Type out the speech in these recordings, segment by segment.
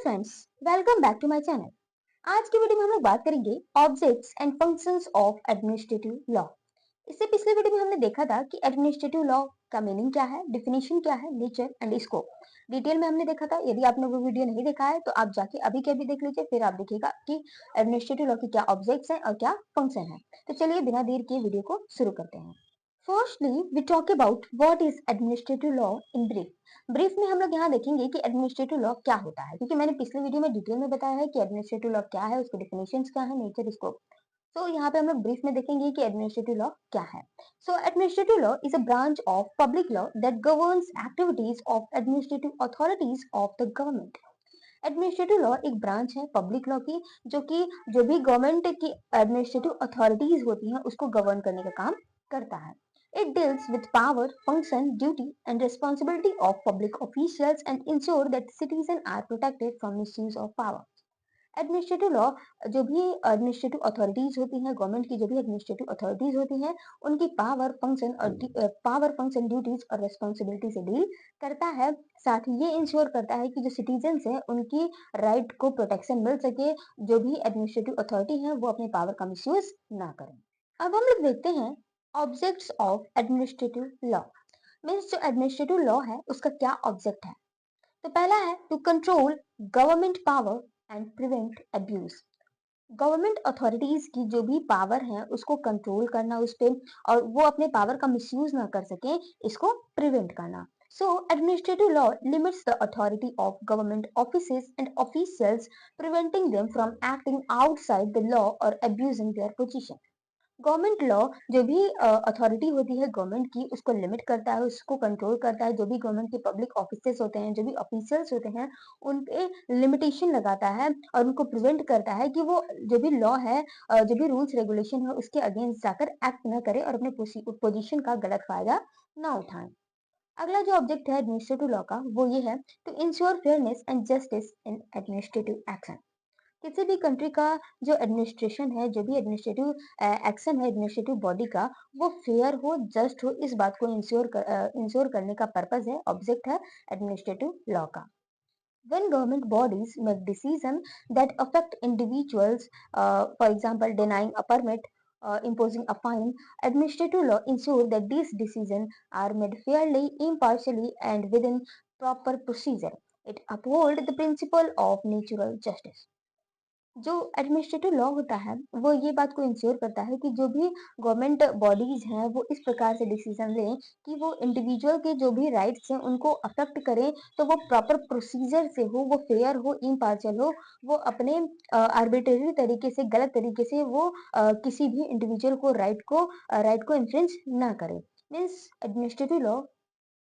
Friends, welcome back to my channel. आज की video में हम लोग बात करेंगे objects and functions of administrative law. इससे पिछले वीडियो में हमने देखा था कि एडमिनिस्ट्रेटिव लॉ का मीनिंग क्या है, डेफिनेशन क्या है, नेचर एंड स्कोप। डिटेल में हमने देखा था। यदि आपने वो वीडियो नहीं देखा है तो आप जाके अभी के अभी देख लीजिए, फिर आप देखिएगा कि एडमिनिस्ट्रेटिव लॉ के क्या ऑब्जेक्ट्स हैं और क्या फंक्शन है। तो चलिए बिना देर किए वीडियो को शुरू करते हैं। Firstly we talk about what is administrative law in brief में हम लोग यहाँ देखेंगे कि एडमिनिस्ट्रेटिव लॉ क्या होता है, क्योंकि मैंने पिछले वीडियो में डिटेल में बताया है कि एडमिनिस्ट्रेटिव लॉ क्या है, उसके डेफिनेशंस क्या है, नेचर, स्कोप। तो यहाँ पे हम लोग ब्रीफ में देखेंगे कि एडमिनिस्ट्रेटिव लॉ क्या है। So administrative law is a branch of public law that governs activities of administrative authorities of the government. Administrative law एक ब्रांच है पब्लिक लॉ की, जो कि जो भी गवर्नमेंट की एडमिनिस्ट्रेटिव अथॉरिटीज होती हैं उसको गवर्न करने का काम करता है। It deals with power, function, duty, and responsibility of public officials and ensure that citizens are protected from misuse of power. Administrative law जो भी एडमिनिस्ट्रेटिव अथॉरिटीज होती हैं, गवर्नमेंट की जो भी एडमिनिस्ट्रेटिव अथॉरिटीज होती हैं, उनकी पावर फंक्शन ड्यूटीज और रेस्पॉन्सिबिलिटी से डील करता है। साथ ही ये इंश्योर करता है कि जो सिटीजन्स हैं उनकी राइट को प्रोटेक्शन मिल सके, जो भी एडमिनिस्ट्रेटिव अथॉरिटी है वो अपने पावर का मिसयूज ना करें। अब हम लोग देखते हैं objects of administrative law. Means जो एडमिनिस्ट्रेटिव लॉ है उसका क्या ऑब्जेक्ट है। तो पहला है to control government power and prevent abuse. Government authorities की जो भी पावर है उसको कंट्रोल करना, उस पे, और वो अपने पावर का मिसयूज ना कर सके, इसको प्रिवेंट करना। So, administrative law limits the authority of government offices and officials, preventing them from acting outside the law or abusing their position. Government law जो भी अथॉरिटी होती है गवर्नमेंट की उसको लिमिट करता है, उसको कंट्रोल करता है। जो भी गवर्नमेंट के पब्लिक ऑफिसेस होते हैं, जो भी ऑफिशियल्स होते हैं, उन पे लिमिटेशन लगाता है और उनको प्रिवेंट करता है कि वो जो भी लॉ है, जो भी रूल्स रेगुलेशन है उसके अगेंस्ट जाकर एक्ट ना करे और अपने पोजीशन का गलत फायदा ना उठाएं। अगला जो ऑब्जेक्ट है एडमिनिस्ट्रेटिव लॉ का वो ये है to ensure fairness and justice in administrative action. किसी भी कंट्री का जो एडमिनिस्ट्रेशन है, जो भी एडमिनिस्ट्रेटिव एक्शन है एडमिनिस्ट्रेटिव बॉडी का, वो फेयर हो, जस्ट हो, इस बात को इंश्योर करने का पर्पस है, ऑब्जेक्ट है एडमिनिस्ट्रेटिव लॉ का। When government bodies make decisions that affect individuals, for example, denying a permit, imposing a fine, administrative law ensure that these decisions are made fairly, impartially, and within proper procedure. It upholds the principle of natural justice. जो administrative law होता है वो ये बात को ensure करता है कि जो भी गवर्नमेंट बॉडीज हैं वो इस प्रकार से डिसीजन लें कि वो इंडिविजुअल के जो भी राइट्स हैं उनको अफेक्ट करें, तो वो प्रॉपर प्रोसीजर से हो, वो फेयर हो, इम्पार्शियल हो, वो अपने आर्बिट्रेरी तरीके से, गलत तरीके से वो किसी भी इंडिविजुअल को राइट को इन्फ्रिंज ना करे। Means administrative law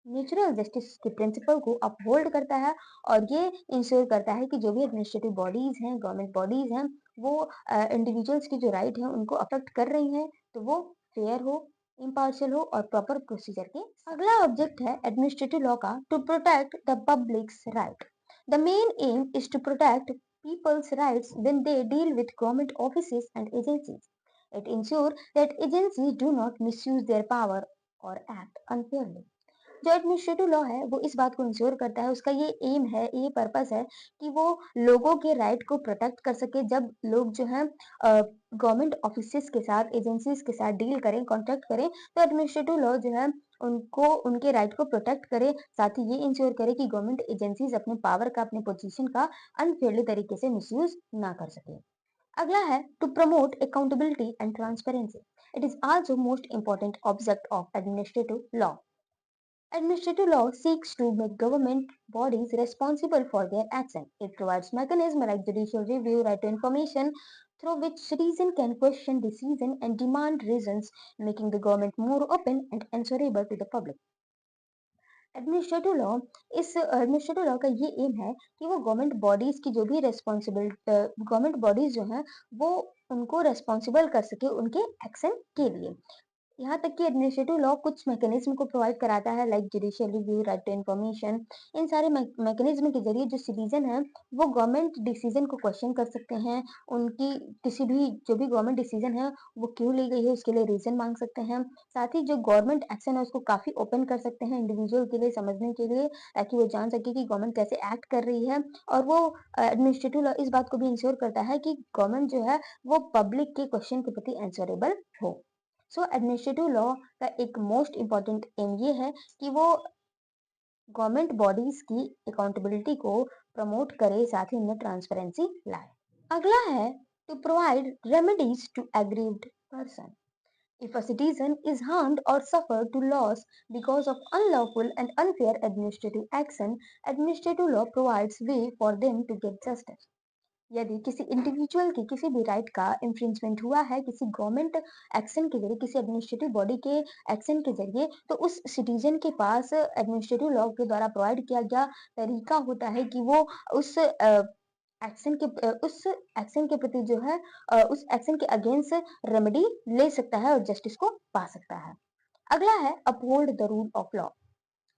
natural justice के प्रिंसिपल को अपहोल्ड करता है और ये इंश्योर करता है कि जो भी एडमिनिस्ट्रेटिव बॉडीज हैं, गवर्नमेंट बॉडीज हैं, वो इंडिविजुअल्स की जो राइट है उनको अफेक्ट कर रही हैं, तो वो फेयर हो, इम्पार्शियल हो और प्रॉपर प्रोसीजर के। अगला ऑब्जेक्ट है एडमिनिस्ट्रेटिव लॉ का to protect the public's right. The main aim is to protect people's rights when they deal with government offices and agencies. It ensures that agencies do not misuse their power or act unfairly. जो administrative law है वो इस बात को ensure करता है, उसका ये एम है, ये पर्पस है कि वो लोगों के राइट को प्रोटेक्ट कर सके। जब लोग जो है गवर्नमेंट ऑफिसेस के साथ, एजेंसीज के साथ डील करें, कॉन्ट्रैक्ट करें, तो एडमिनिस्ट्रेटिव लॉ जो है उनको, उनके राइट को प्रोटेक्ट करे, साथ ही ये इंश्योर करे कि गवर्नमेंट एजेंसीज अपने पावर का, अपने पोजीशन का अनफेयरली तरीके से मिसयूज ना कर सके। अगला है to promote accountability and transparency. It is also most important object of administrative law. Administrative law seeks to make government bodies responsible for their action. It provides mechanisms like judicial review, right to information, through which citizens can question decisions and demand reasons, making the government more open and answerable to the public. Administrative law का ये M है कि वो government bodies की जो भी government bodies जो हैं वो उनको रेस्पॉन्सिबल कर सके उनके एक्शन के लिए। यहाँ तक कि एडमिनिस्ट्रेटिव लॉ कुछ मैकेनिज्म को प्रोवाइड कराता है like judicial review, right to information. इन सारे मैकेनिज्म के जरिए जो सिटीजन है वो गवर्नमेंट डिसीजन को क्वेश्चन कर सकते हैं। उनकी किसी भी जो भी गवर्नमेंट डिसीजन है वो क्यों ली गई है उसके लिए रीजन मांग सकते हैं। साथ ही जो गवर्नमेंट एक्शन है उसको काफी ओपन कर सकते हैं इंडिविजुअल के लिए समझने के लिए, ताकि वो जान सके कि गवर्नमेंट कैसे एक्ट कर रही है। और वो एडमिनिस्ट्रेटिव लॉ इस बात को भी इंश्योर करता है कि गवर्नमेंट जो है वो पब्लिक के क्वेश्चन के प्रति आंसरेबल हो। सो एडमिनिस्ट्रेटिव लॉ का एक मोस्ट इम्पॉर्टेंट एम ये है कि वो गवर्नमेंट बॉडीज की अकाउंटेबिलिटी को प्रमोट करे, साथ ही उनमें ट्रांसपेरेंसी लाए। अगला है to provide remedies to aggrieved person. If a citizen is harmed or suffered to loss because of unlawful and unfair administrative action, administrative law provides way for them to get justice. यदि किसी individual की किसी भी right का infringement हुआ है किसी government action के जरिए, किसी एडमिनिस्ट्रेटिव बॉडी के एक्शन के जरिए, तो उस सिटीजन के पास एडमिनिस्ट्रेटिव लॉ के द्वारा प्रोवाइड किया गया तरीका होता है कि वो उस उस एक्शन के प्रति जो है उस एक्शन के अगेंस्ट रेमेडी ले सकता है और जस्टिस को पा सकता है। अगला है uphold the rule of law.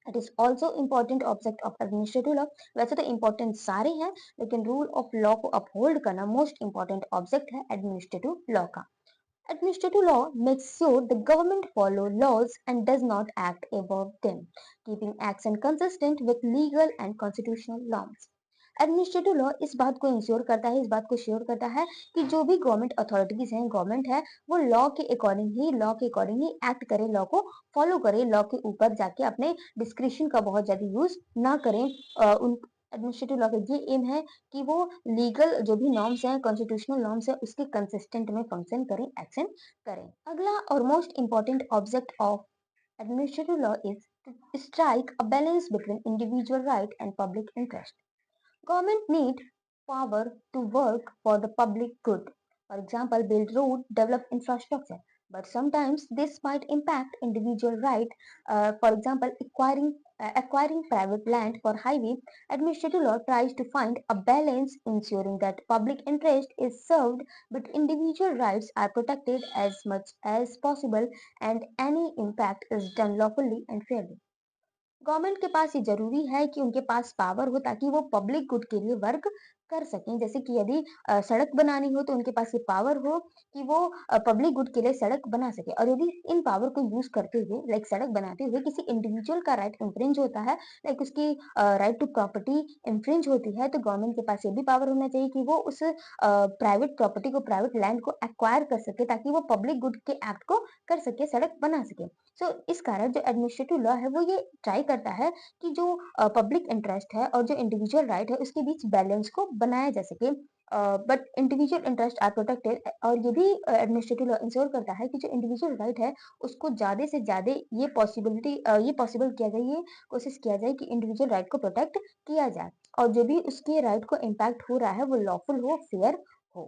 It is also important object of administrative law. वैसे तो इम्पोर्टेंट सारे हैं, लेकिन रूल ऑफ लॉ को अपहोल्ड करना मोस्ट इम्पोर्टेंट ऑब्जेक्ट है एडमिनिस्ट्रेटिव लॉ का। Administrative law makes sure the government follow laws and does not act above them, keeping action consistent with legal and constitutional norms. Administrative law इस बात को ensure करता है, इस बात को श्योर करता है कि जो भी गवर्नमेंट अथॉरिटीज हैं, गवर्नमेंट है, वो लॉ के अकॉर्डिंग ही एक्ट करे, लॉ को फॉलो करे, लॉ के ऊपर जाके अपने डिस्क्रिप्शन का बहुत ज्यादा यूज ना करें। उन एडमिनिस्ट्रेटिव लॉ का ये एम है कि वो लीगल जो भी नॉर्म्स हैं, कॉन्स्टिट्यूशनल नॉर्म्स हैं, उसके कंसिस्टेंट में फंक्शन करें, एक्शन करें। अगला और most important object of administrative law is strike a balance between individual right and public interest. Government need power to work for the public good. For example, build road, develop infrastructure. But sometimes this might impact individual right. For example, acquiring private land for highway. Administrative law tries to find a balance, ensuring that public interest is served, but individual rights are protected as much as possible, and any impact is done lawfully and fairly. Government के पास ये जरूरी है कि उनके पास power हो ताकि वो public good के लिए वर्क कर सकें। जैसे कि यदि सड़क बनानी हो तो उनके पास ये पावर हो कि वो पब्लिक गुड के लिए सड़क बना सके, और यदि इन पावर को यूज करते हुए लाइक सड़क बनाते हुए किसी इंडिविजुअल का राइट इंफ्रिंज होता है, लाइक उसकी राइट टू प्रॉपर्टी इंफ्रिंज होती है, तो गवर्नमेंट के पास ये भी पावर होना चाहिए कि वो उस प्राइवेट प्रॉपर्टी को, प्राइवेट लैंड को एक्वायर कर सके ताकि वो पब्लिक गुड के एक्ट को कर सके, सड़क बना सके। सो इस कारण जो एडमिनिस्ट्रेटिव लॉ है वो ये ट्राई करता है कि जो पब्लिक इंटरेस्ट है और जो इंडिविजुअल राइट है उसके बीच बैलेंस को बनाया जा सके, but individual interest are protected. और ये भी एडमिनिस्ट्रेटिव लॉ इंश्योर करता है कि जो इंडिविजुअल राइट है उसको ज्यादा से ज्यादा ये पॉसिबल किया जाए, ये कोशिश किया जाए कि इंडिविजुअल राइट को प्रोटेक्ट किया जाए, और जो भी उसके राइट को इम्पैक्ट हो रहा है वो लॉफुल हो, फेयर हो।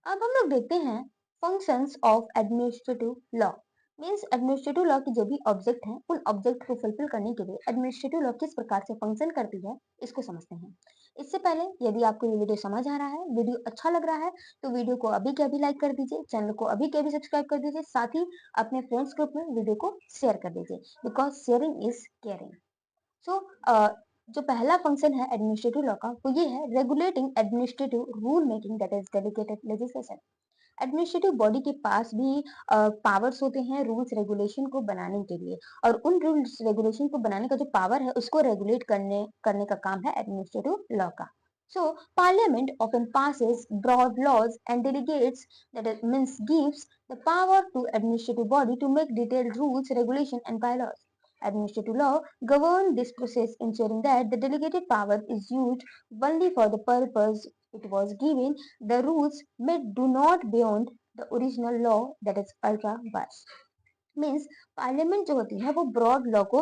अब हम लोग देखते हैं functions of administrative law. Means administrative law की जो भी ऑब्जेक्ट हैं उन ऑब्जेक्ट को फुलफिल करने के लिए एडमिनिस्ट्रेटिव लॉ किस प्रकार से फंक्शन करती है इसको समझते हैं। इससे पहले यदि आपको ये वीडियो समझ आ रहा है, वीडियो अच्छा लग रहा है, तो वीडियो को अभी के अभी लाइक कर दीजिए, चैनल को अभी के अभी सब्सक्राइब कर दीजिए, साथ ही अपने फ्रेंड्स ग्रुप में वीडियो को शेयर कर दीजिए, बिकॉज शेयरिंग इज केयरिंग। सो जो पहला फंक्शन है एडमिनिस्ट्रेटिव लॉ का वो ये है regulating administrative rule making, that is delegated legislation. Administrative body के पास भी पावर्स होते हैं रूल्स रेगुलेशन को बनाने के लिए, और उन रूल्स रेगुलेशन को बनाने का जो पावर है उसको रेगुलेट करने का काम है एडमिनिस्ट्रेटिव लॉ का। So Parliament often passes broad laws and delegates, that is, means gives the power to administrative body to make detailed rules, regulation and bylaws. Administrative law govern this process, ensuring that the delegated power is used only for the purpose it was given. The rules may do not beyond the original law, that is ultra vires. Means parliament जो होती है वो broad law को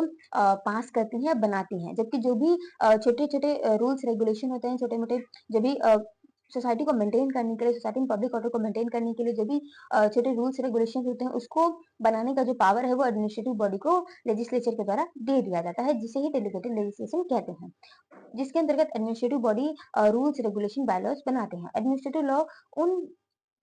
पास करती है, बनाती है, जबकि जो भी छोटे छोटे रूल्स रेगुलेशन होते हैं, छोटे मोटे जो भी सोसाइटी को मेंटेन करने के लिए, सोसाइटी में पब्लिक ऑर्डर को मेंटेन करने के लिए जो भी छोटे रूल्स रेगुलेशन होते हैं उसको बनाने का जो पावर है वो एडमिनिस्ट्रेटिव बॉडी को लेजिस्लेचर के द्वारा दे दिया जाता है, जिसे ही डेलीगेटेड लेजिस्लेशन कहते हैं, जिसके अंतर्गत administrative body rules regulation bylaws बनाते हैं। एडमिनिस्ट्रेटिव लॉ उन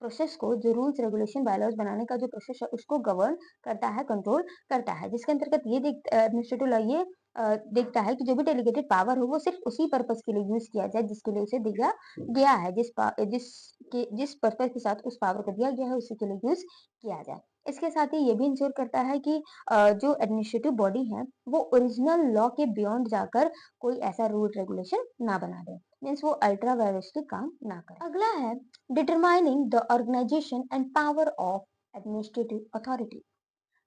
प्रोसेस को, जो रूल्स रेगुलेशन बायलॉज बनाने का जो प्रोसेस है उसको गवर्न करता है, कंट्रोल करता है, जिसके अंतर्गत ये एडमिनिस्ट्रेटिव लॉ ये देखता है कि जो भी डेलीगेटेड पावर हो वो सिर्फ उसी पर्पस के लिए यूज किया जाए जिसके लिए उसे दिया गया है, जिस पर्पस के साथ उस पावर को दिया गया है उसी के लिए यूज किया जाए। इसके साथ ही ये भी इंश्योर करता है कि जो एडमिनिस्ट्रेटिव बॉडी है वो ओरिजिनल लॉ के बियॉन्ड जाकर कोई ऐसा रूल रेगुलेशन ना बना दे, मीन्स वो अल्ट्रा वायरसटिक काम ना करे। अगला है determining the organisation and power of administrative authority.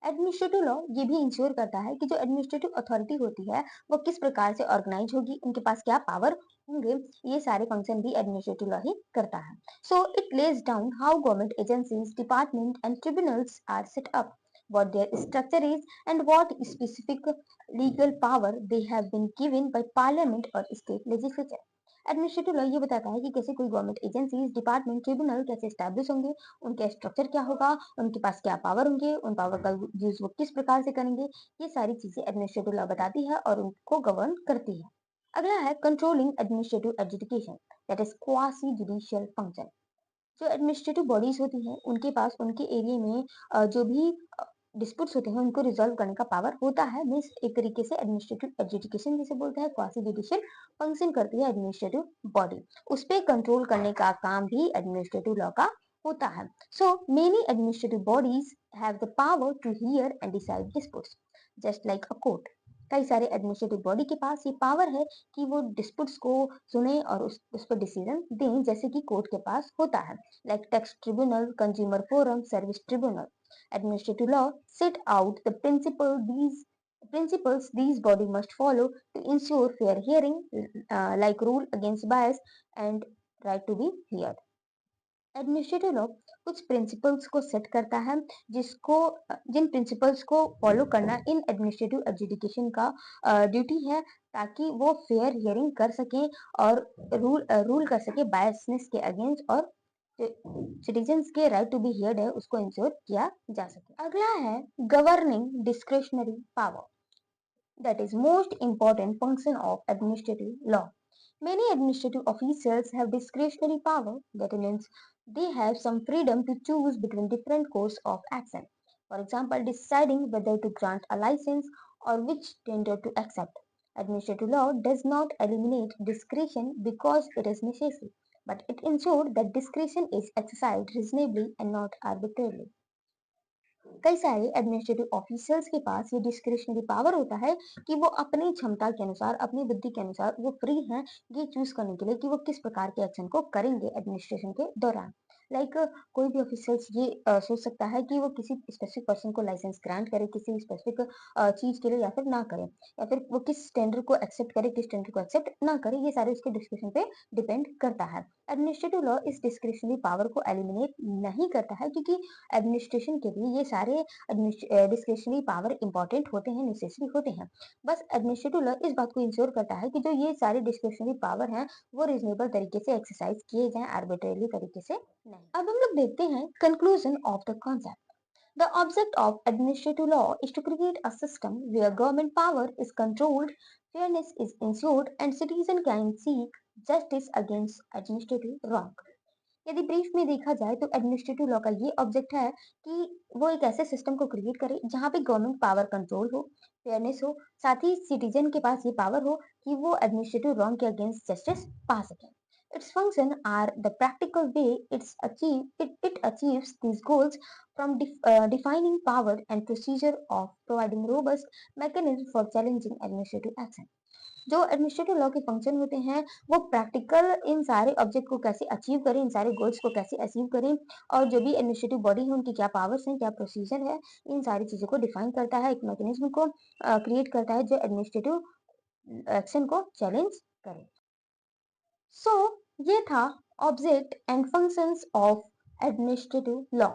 Administrative law ये भी इंश्योर करता है कि जो एडमिनिस्ट्रेटिव अथॉरिटी होती है वो किस प्रकार से ऑर्गेनाइज होगी, उनके पास क्या पावर होंगे, ये सारे फंक्शन भी एडमिनिस्ट्रेटिव लॉ ही करता है। So it lays down how government agencies, department and tribunals are set up, what their structure is, and what specific legal power they have been given by parliament or state legislature। Administrative law ये बताता है कि कैसे कोई government agencies, department, tribunal कैसे establish होंगे, उनका structure क्या होगा, उनके पास क्या पावर होंगे, उन पावर का यूज वो किस प्रकार से करेंगे, ये सारी चीजें एडमिनिस्ट्रेटिव लॉ बताती है और उनको गवर्न करती है। अगला है controlling administrative adjudication, that is quasi judicial function. जो एडमिनिस्ट्रेटिव बॉडीज होती हैं उनके पास उनके एरिया में जो भी डिस्प्यूट्स होते हैं उनको रिजॉल्व करने का पावर होता है, मीन्स एक तरीके से एडमिनिस्ट्रेटिव एडजुडिकेशन जिसे बोलते हैं, क्वासी जुडिशियल फंक्शन करती है एडमिनिस्ट्रेटिव बॉडी, उस पे कंट्रोल करने का काम भी एडमिनिस्ट्रेटिव लॉ का होता है। So many administrative bodies have the power to hear and decide disputes just like a court. कई सारे एडमिनिस्ट्रेटिव बॉडी के पास ये पावर है कि वो डिस्प्यूट्स को सुने और उस पर डिसीजन दें, जैसे कि कोर्ट के पास होता है, like tax tribunal, consumer forum, service tribunal। Administrative law set out the principles these body must follow to ensure fair hearing, like rule against bias and right to be heard। Administrative law कुछ principles को set करता है जिन principles को follow करना इन administrative adjudication का duty है, ताकि वो फेयर हियरिंग कर सके और रूल कर सके बायसनेस के अगेंस्ट, और सिटीजन्स के राइट टू बी हियर्ड है उसको इंश्योर किया जा सके। अगला है governing discretionary power, that is most important function of administrative law। Many administrative officials have discretionary power, that means they have some freedom to choose between different course of action. For example, deciding whether to grant a license or which tender to accept। Administrative law does not eliminate discretion because it is necessary, but it ensures that discretion is exercised reasonably and not arbitrarily। कई सारे administrative officers के पास ये discretionary power होता है कि वो अपनी क्षमता के अनुसार, अपनी बुद्धि के अनुसार वो फ्री हैं ये चूज करने के लिए कि वो किस प्रकार के एक्शन को करेंगे एडमिनिस्ट्रेशन के दौरान। लाइक कोई भी ऑफिसर्स ये सोच सकता है कि वो किसी स्पेसिफिक पर्सन को लाइसेंस ग्रांट करे किसी स्पेसिफिक चीज के लिए, या फिर ना करे, या फिर वो किस टेंडर को एक्सेप्ट करे, किस टेंडर को एक्सेप्ट ना करे, ये सारे उसके डिस्क्रिप्शन पे डिपेंड करता है। एडमिनिस्ट्रेटिव लॉ इस डिस्क्रिशनरी पावर को एलिमिनेट नहीं करता है, क्योंकि एडमिनिस्ट्रेशन के लिए ये सारे डिस्क्रिशनरी पावर इंपॉर्टेंट होते हैं, नेसेसरी होते हैं। बस एडमिनिस्ट्रेटिव लॉ इस बात को इंश्योर करता है कि जो ये सारे डिस्क्रिशनरी पावर हैं वो रीजनेबल तरीके से एक्सरसाइज किए जाएं, आर्बिट्रेरली तरीके से नहीं। अब हम लोग देखते हैं conclusion of the concept. The object of administrative law is to create a system where government power is controlled, fairness is ensured, and citizens can seek justice against administrative wrong। यदि brief में देखा जाए तो administrative law का ये object है कि वो एक ऐसे सिस्टम को क्रिएट करे जहाँ पे गवर्नमेंट पावर कंट्रोल हो, फेयरनेस हो, साथ ही सिटीजन के पास ये पावर हो कि वो एडमिनिस्ट्रेटिव रॉन्ग के अगेंस्ट जस्टिस पा सके। Its function are the practical way it achieves these goals, from defining power and procedure of providing robust mechanism for challenging administrative action। जो एडमिनिस्ट्रेटिव लॉ के फंक्शन होते हैं वो प्रैक्टिकल इन सारे object को कैसे अचीव करें, इन सारे गोल्स को कैसे अचीव करें, और जो भी एडमिनिस्ट्रेटिव बॉडी है उनकी क्या पावर्स हैं, क्या प्रोसीजर है, इन सारी चीजों को डिफाइन करता है, एक मैकेनिज्म को क्रिएट करता है जो एडमिनिस्ट्रेटिव एक्शन को चैलेंज करे। सो ये था object and functions of administrative law.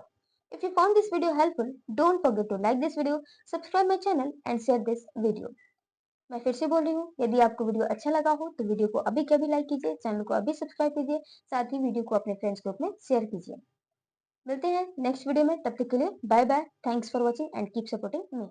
If you found this video helpful, don't forget to like this video, subscribe my channel and share this video। मैं फिर से बोल रही हूँ, यदि आपको वीडियो अच्छा लगा हो तो वीडियो को अभी के अभी लाइक कीजिए, चैनल को अभी सब्सक्राइब कीजिए, साथ ही वीडियो को अपने फ्रेंड्स ग्रुप में शेयर कीजिए। मिलते हैं नेक्स्ट वीडियो में, तब तक के लिए bye bye. Thanks for watching and keep supporting me.